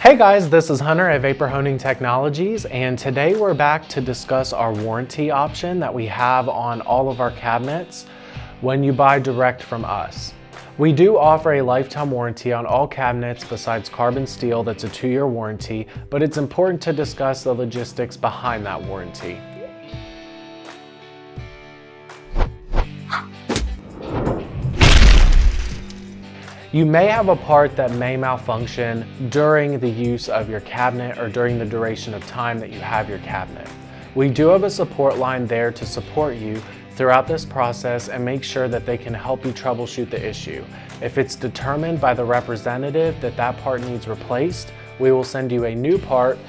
Hey guys, this is Hunter at Vapor Honing Technologies, and today we're back to discuss our warranty option that we have on all of our cabinets when you buy direct from us. We do offer a lifetime warranty on all cabinets besides carbon steel that's a 2-year warranty, but it's important to discuss the logistics behind that warranty. You may have a part that may malfunction during the use of your cabinet or during the duration of time that you have your cabinet. We do have a support line there to support you throughout this process and make sure that they can help you troubleshoot the issue. If it's determined by the representative that that part needs replaced, we will send you a new part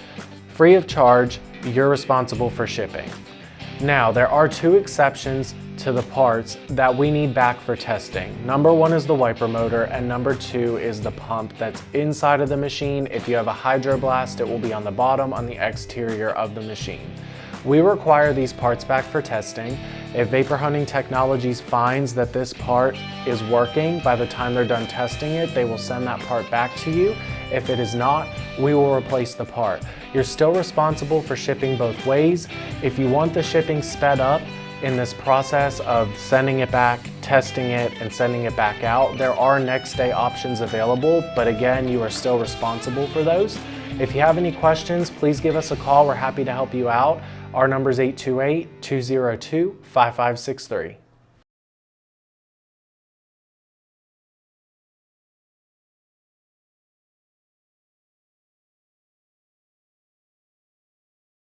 free of charge. You're responsible for shipping. Now, there are 2 exceptions to the parts that we need back for testing. Number 1 is the wiper motor, and number 2 is the pump that's inside of the machine. If you have a hydroblast, it will be on the bottom on the exterior of the machine. We require these parts back for testing. If Vapor Honing Technologies finds that this part is working, by the time they're done testing it, they will send that part back to you. If it is not, we will replace the part. You're still responsible for shipping both ways. If you want the shipping sped up in this process of sending it back, testing it, and sending it back out, there are next day options available, but again, you are still responsible for those. If you have any questions, please give us a call. We're happy to help you out. Our number is 828-202-5563.